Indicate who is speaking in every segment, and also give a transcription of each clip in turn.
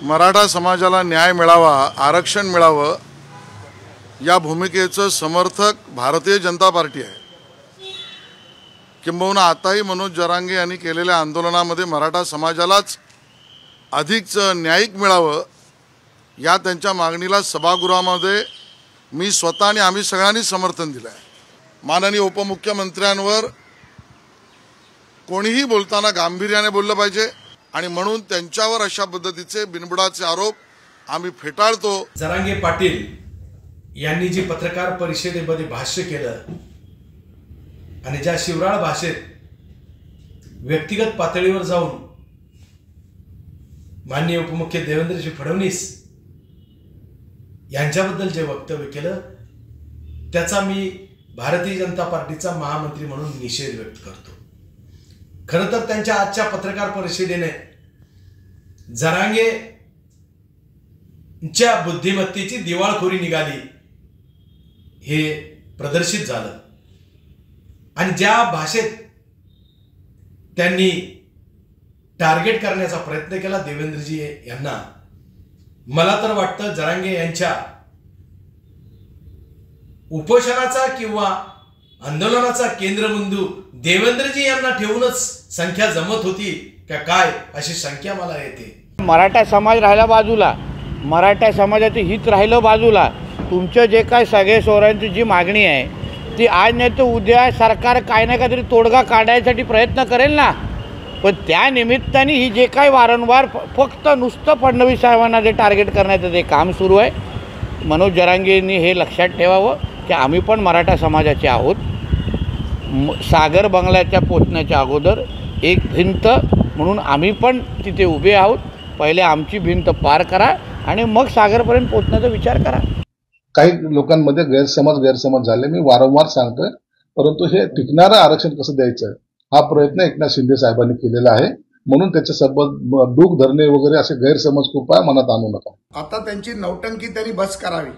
Speaker 1: मराठा समाजाला न्याय मिळावा, आरक्षण मिळावं या भूमिकेचं समर्थक भारतीय जनता पार्टी आहे। किंबहुना आताही मनोज जरांगे यांनी केलेल्या आंदोलनामध्ये मराठा समाजालाच अधिक न्यायिक मिळावं या त्यांच्या मागणीला सभागृहामध्ये मी स्वतः आणि आम्ही सगळ्यांनी समर्थन दिलं आहे। माननीय उपमुख्यमंत्र्यांवर कोणीही बोलताना गांभीर्याने बोललं पाहिजे आणि म्हणून त्यांच्यावर अशा पद्धतीचे बिनबुडाचे आरोप आम्ही फेटाळतो।
Speaker 2: जरांगे पाटील यांनी जी पत्रकार परिषदेमध्ये भाष्य केलं आणि ज्या शिवराळ भाषेत व्यक्तिगत पातळीवर जाऊन माननीय उपमुख्य देवेंद्रजी फडणवीस यांच्याबद्दल जे वक्तव्य केलं त्याचा मी भारतीय जनता पार्टीचा महामंत्री म्हणून निषेध व्यक्त करतो। खरं तर त्यांच्या आजच्या पत्रकार परिषदेने जरांगेच्या बुद्धिमत्तेची दिवाळखोरी निघाली हे प्रदर्शित झालं आणि ज्या भाषेत त्यांनी टार्गेट करण्याचा प्रयत्न केला देवेंद्रजी यांना, मला तर वाटतं जरांगे यांच्या उपोषणाचा किंवा आंदोलनाचा केंद्रबिंदू देवेंद्रजी यांना ठेवूनच संख्या जमत होती का काय अशी संख्या मला येते।
Speaker 3: मराठा समाज राहिला बाजूला, मराठा समाजाचं हित राहिलं बाजूला, तुमचं जे काय सगळे सोयऱ्यांची जी मागणी आहे ती आज नाही तर उद्या सरकार काय ना काहीतरी तोडगा काढण्यासाठी प्रयत्न करेल ना। पण त्या निमित्ताने ही जे काय वारंवार फक्त नुसतं फडणवीस साहेबांना जे टार्गेट करण्याचं जे काम सुरू आहे, मनोज जरांगेंनी हे लक्षात ठेवावं की आम्ही पण मराठा समाजाचे आहोत। सागर बंगल्याच्या पोचण्याच्या अगोदर एक भिंत म्हणून आम्ही पण तिथे उभे आहोत। पहिले आमची भिंत पार करा आणि मग सागरपर्यंत पोचण्याचा विचार करा।
Speaker 4: काही लोकांमध्ये गैरसमज झाले, मी वारंवार सांगतोय, परंतु हे टिकणारं आरक्षण कसं द्यायचं हा प्रयत्न एकनाथ शिंदे साहेबांनी केलेला आहे। म्हणून त्याच्यासोबत डूक धरणे वगैरे असे गैरसमज कृपया मनात आणू नका।
Speaker 5: आता त्यांची नौटंकी त्यांनी बस करावी।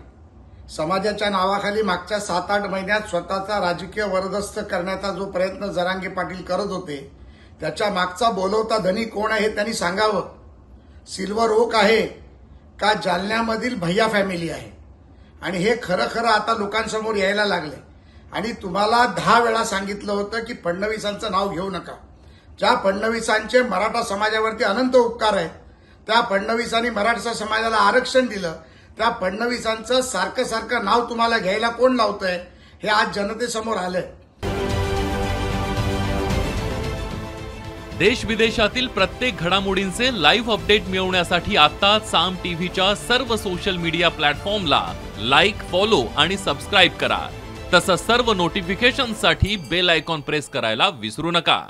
Speaker 5: समाजाच्या नावाखाली मागच्या 7-8 महिन्यात स्वतःचा राजकीय वरदस्त करण्याचा जो प्रयत्न जरांगे पाटील करत होते त्याच्या मागचा बोलवता धनी कोण आहे हे त्यांनी सांगावं। सिल्वर ओक आहे का जालन्यामधील भैया फॅमिली आहे आणि हे खरं आता लोकांसमोर यायला लागले। आणि तुम्हाला 10 वेळा सांगितलं होतं की फडणवीसांचं नाव घेऊ नका। ज्या फडणवीसांचे मराठा समाजावरती अनंत उपकार आहेत, त्या फडणवीसांनी मराठा समाजाला आरक्षण दिलं, त्या फडणवीसांचं सारखं नाव तुम्हाला घ्यायला कोण लावतंय हे आज जनतेसमोर आलंय।
Speaker 6: देश विदेशातील प्रत्येक घडामोडींचे लाईव्ह अपडेट मिळवण्यासाठी आता साम टीव्हीच्या सर्व सोशल मीडिया प्लॅटफॉर्मला लाईक, फॉलो आणि सबस्क्राईब करा। तसंच सर्व नोटिफिकेशनसाठी बेल आयकॉन प्रेस करायला विसरू नका।